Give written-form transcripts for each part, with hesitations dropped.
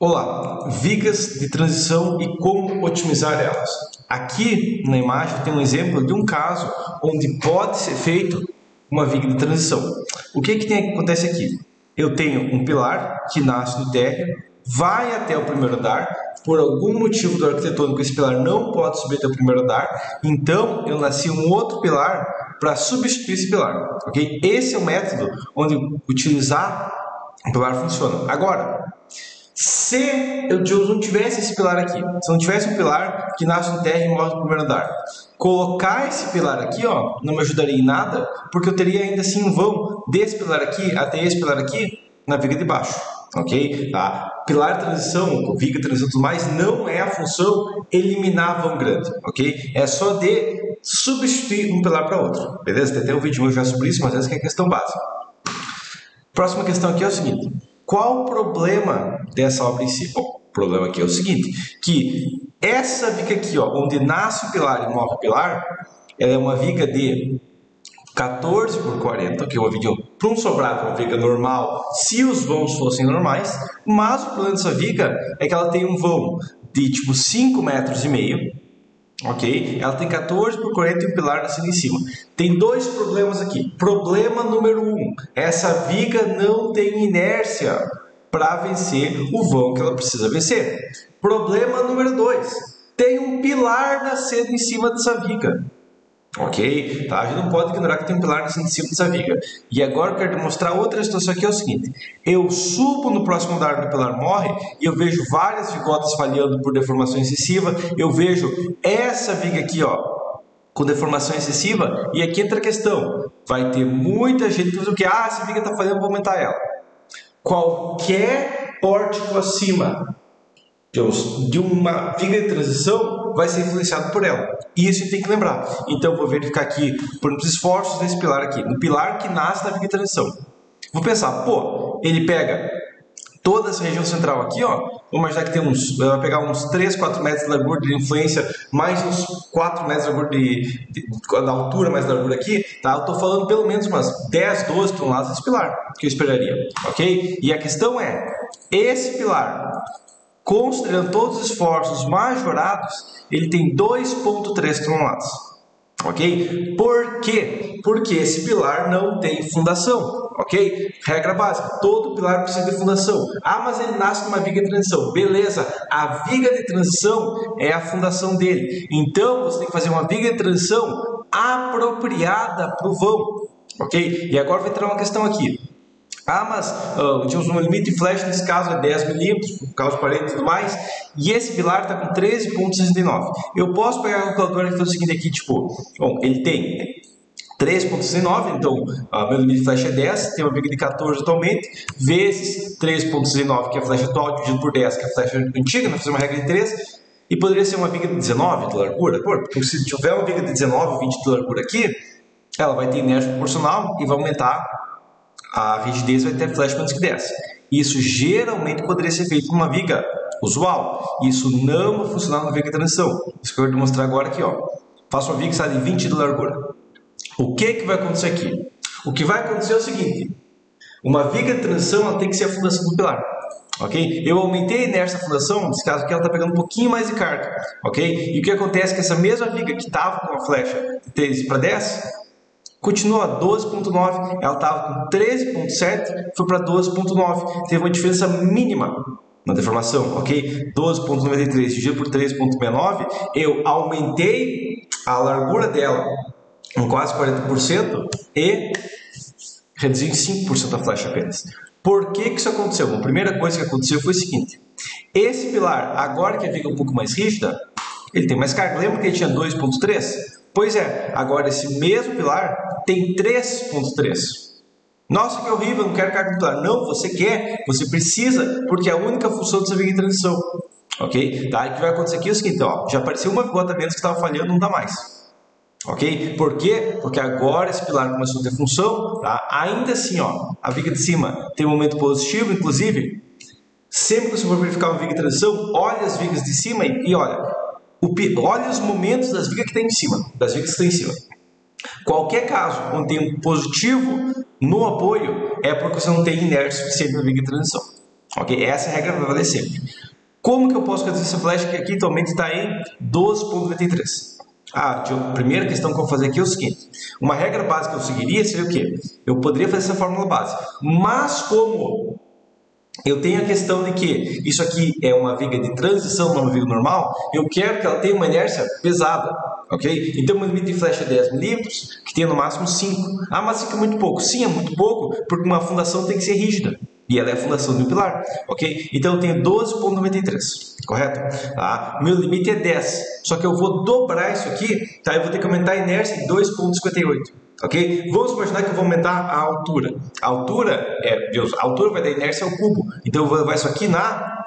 Olá, vigas de transição e como otimizar elas. Aqui na imagem tem um exemplo de um caso onde pode ser feito uma viga de transição. O que acontece aqui? Eu tenho um pilar que nasce no térreo, vai até o primeiro andar, por algum motivo do arquitetônico esse pilar não pode subir até o primeiro andar, então eu nasci um outro pilar para substituir esse pilar. Ok? Esse é o método onde utilizar o pilar funciona. Agora, se eu não tivesse esse pilar aqui, se não tivesse um pilar que nasce no térreo e morre no primeiro andar, colocar esse pilar aqui, não me ajudaria em nada, porque eu teria ainda assim um vão desse pilar aqui até esse pilar aqui na viga de baixo, ok? Tá? Pilar de transição, viga de transição e tudo mais, não é a função eliminar vão grande, ok? É só de substituir um pilar para outro, beleza? Tem até um vídeo meu já sobre isso, mas essa é a questão básica. Próxima questão aqui é o seguinte: qual o problema dessa obra em si? Bom, o problema aqui é o seguinte, que essa viga aqui, onde nasce o pilar e morre o pilar, ela é uma viga de 14 por 40, que é uma viga para um sobrado, uma viga normal, se os vãos fossem normais, mas o problema dessa viga é que ela tem um vão de tipo 5,5 metros, ok? Ela tem 14 por 40 e um pilar nascendo em cima. Tem dois problemas aqui. Problema número 1. Essa viga não tem inércia para vencer o vão que ela precisa vencer. Problema número 2. Tem um pilar nascendo em cima dessa viga. Ok? Tá? A gente não pode ignorar que tem um pilar nascendo em cima dessa viga. E agora eu quero demonstrar outra situação aqui, é o seguinte: eu subo no próximo andar do pilar morre e eu vejo várias vigotas falhando por deformação excessiva. Eu vejo essa viga aqui, com deformação excessiva, e aqui entra a questão: vai ter muita gente que vai dizer o que? Essa viga está falhando, vou aumentar ela. Qualquer pórtico acima de uma viga de transição vai ser influenciado por ela. Isso tem que lembrar. Então, vou verificar aqui por os esforços desse pilar aqui. No pilar que nasce da viga de transição. Vou pensar, ele pega toda essa região central aqui, vamos imaginar que vai pegar uns 3, 4 metros de largura de influência, mais uns 4 metros de largura da altura, mais largura aqui, tá? Eu estou falando pelo menos umas 10, 12 toneladas desse pilar, que eu esperaria, ok? E a questão é, esse pilar, considerando todos os esforços majorados, ele tem 2,3 toneladas. Ok? Por quê? Porque esse pilar não tem fundação. Ok? Regra básica: todo pilar precisa de fundação. Mas ele nasce numa viga de transição. Beleza, a viga de transição é a fundação dele. Então você tem que fazer uma viga de transição apropriada para o vão. Ok? E agora vai entrar uma questão aqui. Mas o limite de flash nesse caso é 10 milímetros, por causa de parede e tudo mais, e esse pilar está com 13,69. Eu posso pegar a calculadora e fazer o seguinte aqui, ele tem 3,69, então meu limite de flash é 10, tem uma viga de 14 atualmente, vezes 3,69, que é a flash atual, dividido por 10, que é a flash antiga, nós fazemos uma regra de 3, e poderia ser uma viga de 19 de largura, porque se tiver uma viga de 19 ou 20 de largura aqui, ela vai ter inércia proporcional e vai aumentar a rigidez, vai ter flash menos que 10. Isso geralmente poderia ser feito com uma viga usual. Isso não vai funcionar numa viga de transição. Isso que eu vou demonstrar agora aqui. Faço uma viga que sai de 20 de largura. O que vai acontecer aqui? O que vai acontecer é o seguinte: uma viga de transição ela tem que ser a fundação do pilar. Ok? Eu aumentei a inércia da fundação, nesse caso aqui ela está pegando um pouquinho mais de carga. Ok? E o que acontece é que essa mesma viga que estava com a flecha de 13 para 10, continua a 12,9, ela estava com 13,7, foi para 12,9, teve uma diferença mínima na deformação, ok? 12,93 dividido por 13,69, eu aumentei a largura dela em quase 40% e reduzi em 5% a flecha apenas. Por que isso aconteceu? Bom, a primeira coisa que aconteceu foi o seguinte: esse pilar, agora que a viga é um pouco mais rígida, ele tem mais carga. Lembra que ele tinha 2,3? Pois é, agora esse mesmo pilar tem 3,3. Nossa, que horrível, eu não quero carga do pilar. Não, você quer, você precisa, porque é a única função dessa viga de transição. Ok? Tá? E o que vai acontecer aqui é o seguinte: já apareceu uma vigota menos que estava falhando, não dá mais. Ok? Por quê? Porque agora esse pilar começou a ter função, tá? Ainda assim, a viga de cima tem um momento positivo, inclusive, sempre que você for verificar uma viga de transição, olha as vigas de cima e olha os momentos das vigas que tem em cima, das vigas que estão em cima. Qualquer caso onde tem um positivo no apoio é porque você não tem inércia suficiente na viga de transição. Ok? Essa regra vai valer sempre. Como que eu posso reduzir essa flecha que aqui atualmente está em 12,93? A primeira questão que eu vou fazer aqui é o seguinte. Uma regra básica que eu seguiria seria o quê? Eu poderia fazer essa fórmula base. Mas como eu tenho a questão de que isso aqui é uma viga de transição, não uma viga normal, eu quero que ela tenha uma inércia pesada, ok? Então, o meu limite de flecha é 10 milímetros, que tenha no máximo 5. Ah, mas 5 é muito pouco. Sim, é muito pouco, porque uma fundação tem que ser rígida. E ela é a fundação de um pilar, ok? Então, eu tenho 12,93, correto? Tá? Meu limite é 10, só que eu vou dobrar isso aqui, tá? Eu vou ter que aumentar a inércia em 2,58. Ok? Vamos imaginar que eu vou aumentar a altura. A altura vai dar inércia ao cubo. Então eu vou levar isso aqui na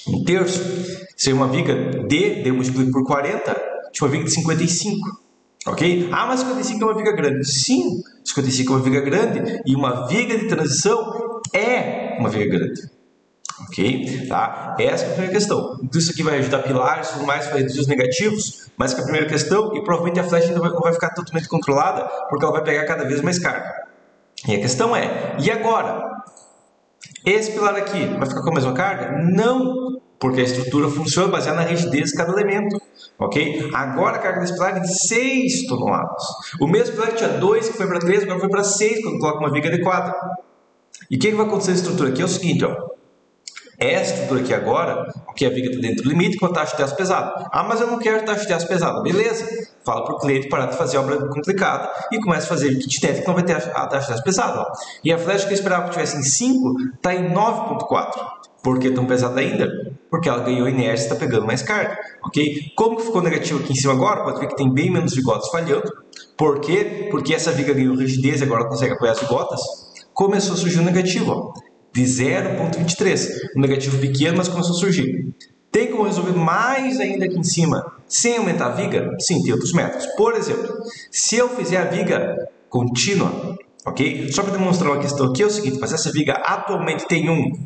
1/3. Se é uma viga D eu multiplico por 40, tinha uma viga de 55. Ok? Ah, mas 55 é uma viga grande. Sim, 55 é uma viga grande e uma viga de transição é uma viga grande. Ok? Tá? Essa é a primeira questão. Então, isso aqui vai ajudar pilares e tudo mais, vai reduzir os negativos, mas que é a primeira questão, e provavelmente a flecha ainda não vai ficar totalmente controlada, porque ela vai pegar cada vez mais carga. E a questão é, e agora? Esse pilar aqui vai ficar com a mesma carga? Não, porque a estrutura funciona baseada na rigidez de cada elemento. Ok? Agora a carga desse pilar é de 6 toneladas. O mesmo pilar que tinha 2, que foi para 3, agora foi para 6 quando coloca uma viga adequada. E o que vai acontecer na estrutura aqui é o seguinte, ó. Essa estrutura aqui agora, que a viga está dentro do limite com a taxa de aço pesada. Ah, mas eu não quero taxa de aço pesada. Beleza. Fala para o cliente parar de fazer obra complicada e começa a fazer o kit técnico que não vai ter a taxa de aço pesada. Ó. E a flecha que eu esperava que tivesse em 5 está em 9,4. Por que tão pesada ainda? Porque ela ganhou inércia e está pegando mais carga. Ok? Como que ficou negativo aqui em cima agora? Pode ver que tem bem menos vigotas falhando. Por quê? Porque essa viga ganhou rigidez e agora ela consegue apoiar as vigotas. Começou a surgir um negativo. Ó. De 0,23, um negativo pequeno, mas começou a surgir. Tem como resolver mais ainda aqui em cima, sem aumentar a viga? Sim, tem outros métodos. Por exemplo, se eu fizer a viga contínua, ok? Só para demonstrar uma questão aqui é o seguinte, mas essa viga atualmente tem um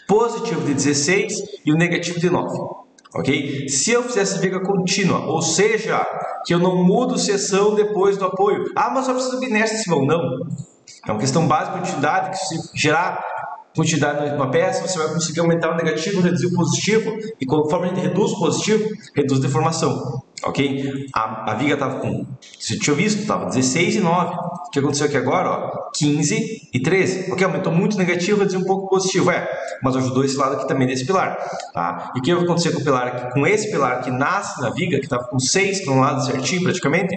positivo de 16 e um negativo de 9. Ok? Se eu fizer essa viga contínua, ou seja, que eu não mudo seção depois do apoio. Ah, mas só precisa de inércia em cima. Não. É uma questão básica de quantidade, que se gerar quantidade numa peça, você vai conseguir aumentar o negativo, reduzir o positivo, e conforme a gente reduz o positivo, reduz a deformação. Ok? A viga estava com, se eu tinha visto, estava 16 e 9. O que aconteceu aqui agora? Ó, 15 e 13. Ok? Aumentou muito o negativo, reduziu um pouco o positivo. Mas ajudou esse lado aqui também desse pilar. Tá? E o que vai acontecer com o pilar aqui? Com esse pilar que nasce na viga, que estava com 6 para um lado certinho praticamente,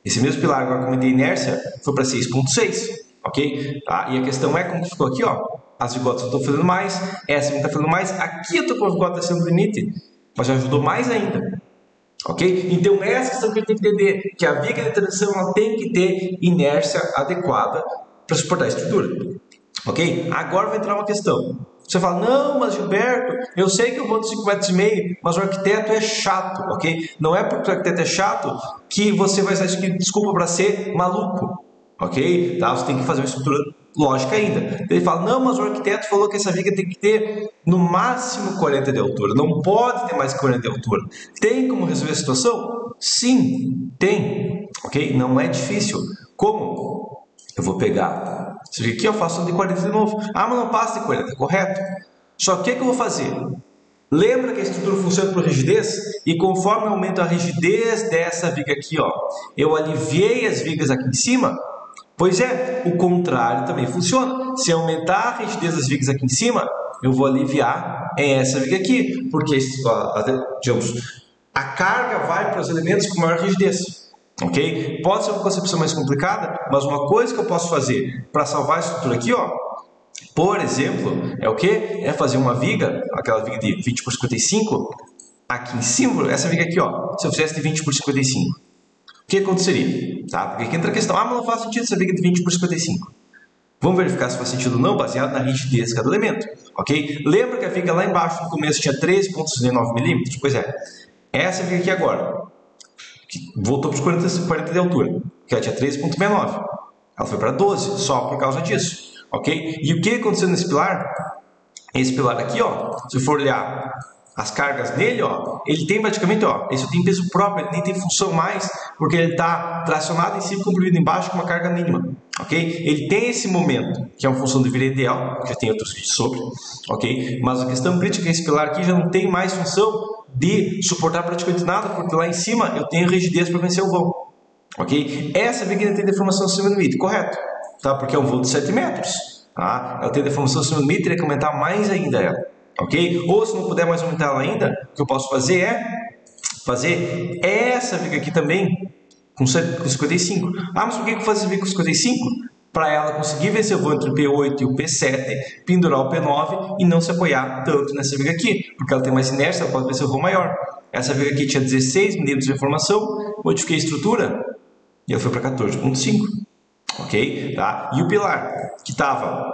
esse mesmo pilar agora com a inércia foi para 6,6. Ok? Tá? E a questão é como que ficou aqui, ó. As vigotas eu estou fazendo mais, essa não está fazendo mais, aqui eu estou com a vigota sendo limite, mas já ajudou mais ainda. Ok? Então, essa questão que a gente tem que entender, que a viga de transição ela tem que ter inércia adequada para suportar a estrutura. Ok? Agora vai entrar uma questão. Você fala, não, mas Gilberto, eu sei que eu vou de 5,5 metros, mas o arquiteto é chato, ok? Não é porque o arquiteto é chato que você vai sair aqui, desculpa, para ser maluco. Ok? Tá? Você tem que fazer uma estrutura lógica ainda. Ele fala, não, mas o arquiteto falou que essa viga tem que ter no máximo 40 de altura. Não pode ter mais que 40 de altura. Tem como resolver a situação? Sim, tem. Ok? Não é difícil. Como? Eu vou pegar. Isso aqui eu faço de 40 de novo. Ah, mas não passa de 40, correto? Só que o que eu vou fazer? Lembra que a estrutura funciona por rigidez? E conforme eu aumento a rigidez dessa viga aqui, ó, eu aliviei as vigas aqui em cima. Pois é, o contrário também funciona. Se aumentar a rigidez das vigas aqui em cima, eu vou aliviar essa viga aqui, porque digamos, a carga vai para os elementos com maior rigidez. Ok? Pode ser uma concepção mais complicada, mas uma coisa que eu posso fazer para salvar a estrutura aqui, ó, por exemplo, é o que? É fazer uma viga, aquela viga de 20 por 55, aqui em cima, essa viga aqui, ó, se eu fizesse de 20 por 55. O que aconteceria? Tá? Porque aqui entra a questão, mas não faz sentido essa viga de 20 por 55. Vamos verificar se faz sentido ou não, baseado na rigidez de cada elemento. Ok? Lembra que a viga lá embaixo, no começo, tinha 13,69 milímetros? Pois é. Essa viga aqui agora, que voltou para os 40 de altura, que ela tinha 13,69. Ela foi para 12, só por causa disso. Ok? E o que aconteceu nesse pilar? Esse pilar aqui, ó, se for olhar as cargas nele, ó, ele tem praticamente, ó, esse tem peso próprio, ele nem tem função mais, porque ele está tracionado em cima e comprimido embaixo com uma carga mínima. ok? Ele tem esse momento, que é uma função de vira ideal, que já tem outros vídeos sobre, ok? Mas a questão crítica é que esse pilar aqui já não tem mais função de suportar praticamente nada, porque lá em cima eu tenho rigidez para vencer o vão, ok? Essa viga ainda tem deformação acima do limite, correto? Tá? Porque é um voo de 7 metros, tá? Ela tem deformação acima do limite, teria que aumentar mais ainda ela, ok? Ou se não puder mais aumentar ela ainda, o que eu posso fazer é fazer essa viga aqui também com 55. Ah, mas por que eu faço essa viga com 55? Para ela conseguir vencer o voo entre o P8 e o P7, pendurar o P9 e não se apoiar tanto nessa viga aqui, porque ela tem mais inércia, ela pode vencer o voo maior. Essa viga aqui tinha 16 mm de deformação, modifiquei a estrutura e ela foi para 14,5. Ok? Tá? E o pilar que estava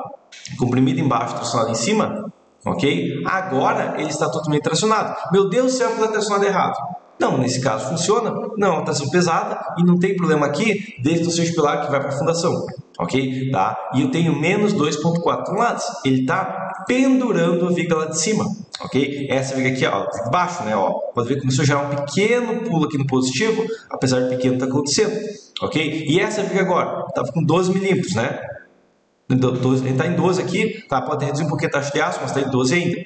comprimido embaixo, tracionado em cima, ok? Agora ele está totalmente tracionado. Meu Deus do céu, está tracionado errado. Não, nesse caso funciona. Não, está sendo pesada e não tem problema aqui, desde o seu pilar que vai para a fundação. Ok? Tá? E eu tenho menos 2,4 toneladas. Ele está pendurando a viga lá de cima. Ok? Essa viga aqui, ó, de baixo, né? Ó, pode ver que começou a gerar um pequeno pulo aqui no positivo, apesar de pequeno está acontecendo. Ok? E essa viga agora, estava com 12 milímetros, né? Ele está em 12 aqui, tá? Pode reduzir um pouquinho a taxa de aço, mas está em 12 ainda.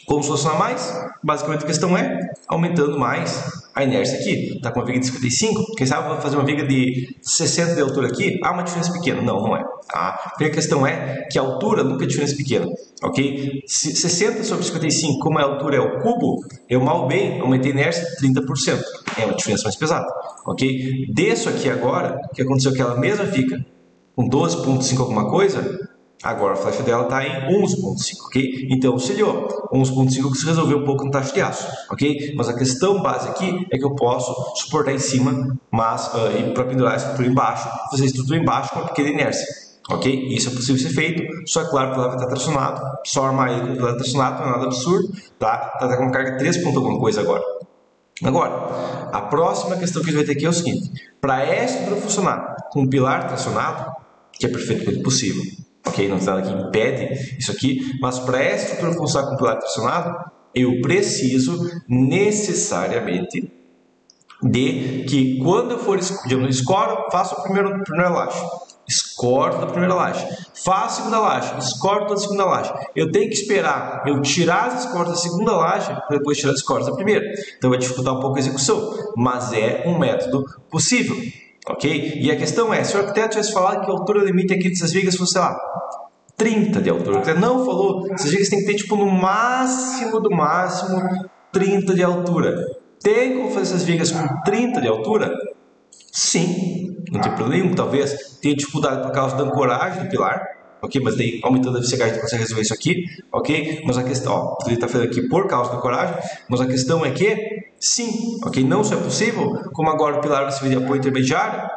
Como solucionar mais? Basicamente a questão é aumentando mais a inércia aqui. Está com uma viga de 55, quem sabe vou fazer uma viga de 60 de altura aqui? Ah, uma diferença pequena. Não, não é. Tá? A primeira questão é que a altura nunca é diferença pequena. Ok? 60 sobre 55, como a altura é o cubo, eu mal bem aumentei a inércia 30%. É uma diferença mais pesada. Ok? Desço aqui agora, o que aconteceu que ela mesma fica com 12,5 alguma coisa, agora a flecha dela está em 11,5, ok? Então auxiliou. 11,5 que se resolveu um pouco no taxa de aço, ok? Mas a questão base aqui é que eu posso suportar em cima, mas para pendurar a estrutura embaixo, fazer a estrutura embaixo com uma pequena inércia, ok? Isso é possível ser feito, só é claro que ela vai estar tracionado, só armar ele com o pilar tracionado, não é nada absurdo, tá? Está com uma carga 3 ponto alguma coisa agora. Agora, a próxima questão que a gente vai ter aqui é o seguinte: para essa estrutura funcionar com o pilar tracionado, que é perfeitamente possível, ok? Não tem nada que impede isso aqui, mas para essa estrutura funcionar com o pilar tracionado, eu preciso necessariamente de que quando eu for, digamos, escoro, faço a primeira laje, escoro da primeira laje, faço a segunda laje, escoro toda a segunda laje. Eu tenho que esperar eu tirar as escoras da segunda laje para depois tirar as escoras da primeira. Então vai dificultar um pouco a execução, mas é um método possível. Ok? E a questão é, se o arquiteto tivesse falado que a altura limite aqui dessas vigas fosse, sei lá, 30 de altura, o arquiteto não falou, essas vigas tem que ter tipo no máximo do máximo 30 de altura. Tem como fazer essas vigas com 30 de altura? Sim, não tem problema nenhum. Talvez tenha dificuldade por causa da ancoragem do pilar, ok? Mas daí aumentando a eficiência a gente consegue resolver isso aqui, ok? Mas a questão, ó, ele está fazendo aqui por causa da ancoragem, mas a questão é que sim, ok? Não só é possível, como agora o pilar vai servir de apoio intermediário,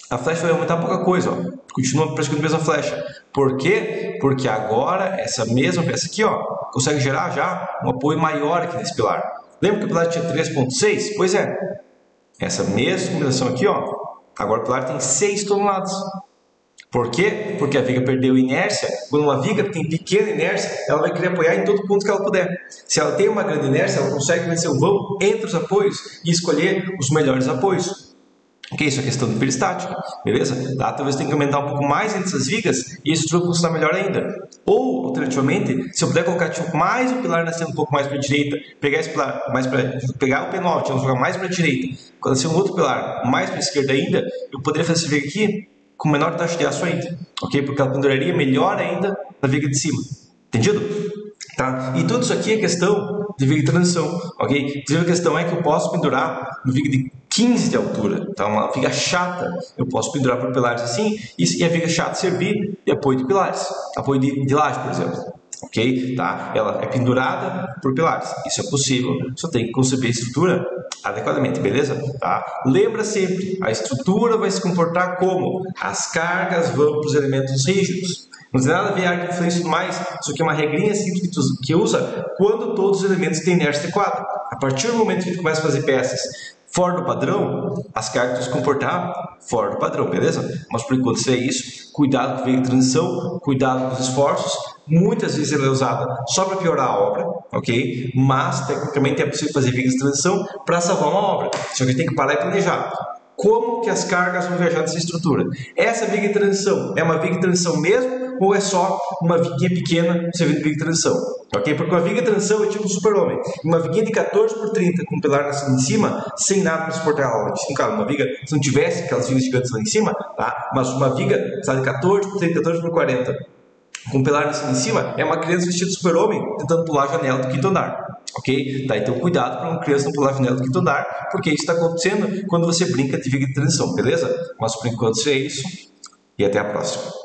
a flecha vai aumentar pouca coisa, ó. Continua praticamente a mesma flecha. Por quê? Porque agora essa mesma peça aqui, ó, consegue gerar já um apoio maior aqui nesse pilar. Lembra que o pilar tinha 3,6? Pois é. Essa mesma combinação aqui, ó, agora o pilar tem 6 toneladas. Por quê? Porque a viga perdeu inércia. Quando uma viga tem pequena inércia, ela vai querer apoiar em todo ponto que ela puder. Se ela tem uma grande inércia, ela consegue vencer o vão entre os apoios e escolher os melhores apoios. Ok, isso é questão de peristática, beleza? Tá? Talvez tenha que aumentar um pouco mais entre essas vigas e isso vai funcionar melhor ainda. Ou, alternativamente, se eu puder colocar tipo, mais o pilar nascendo um pouco mais para a direita, pegar esse pilar mais para pegar o P9, jogar mais para a direita, quando nascer um outro pilar mais para a esquerda ainda, eu poderia fazer essa viga aqui com menor taxa de aço ainda, ok? Porque ela penduraria melhor ainda na viga de cima. Entendido? Tá? E tudo isso aqui é questão de viga de transição, ok? Inclusive a questão é que eu posso pendurar no viga de 15 de altura, tá? Uma viga chata, eu posso pendurar por pilares assim, e a viga chata servir de apoio de pilares, apoio de laje, por exemplo, ok? Tá? Ela é pendurada por pilares, isso é possível, só tem que conceber a estrutura adequadamente, beleza? Tá? Lembra sempre, a estrutura vai se comportar como? As cargas vão para os elementos rígidos. Não tem nada a ver a influência e tudo mais, isso aqui é uma regrinha simples que usa quando todos os elementos têm inércia adequada. A partir do momento que a gente começa a fazer peças fora do padrão, as cargas vão se comportar fora do padrão, beleza? Mas por enquanto se é isso, cuidado com o veio de transição, cuidado com os esforços. Muitas vezes ela é usada só para piorar a obra, ok? Mas tecnicamente é possível fazer vigas de transição para salvar uma obra. Só que a gente tem que parar e planejar. como que as cargas vão viajar nessa estrutura. Essa viga de transição é uma viga de transição mesmo ou é só uma viguinha pequena servindo de viga de transição? Ok? Porque uma viga de transição é tipo um super-homem. Uma viguinha de 14 por 30 com um pilar em cima, sem nada para suportar ela lá em cima. Claro, uma viga, se não tivesse aquelas vigas gigantes lá em cima, tá? Mas uma viga, sabe, de 14 por 30, 14 por 40 com um pilar em cima, é uma criança vestida de super-homem tentando pular a janela do quinto andar. Ok? Tá, então cuidado para uma criança não pular a janela do quinto andar, porque isso está acontecendo quando você brinca de viga de transição, beleza? Mas por enquanto é isso, e até a próxima.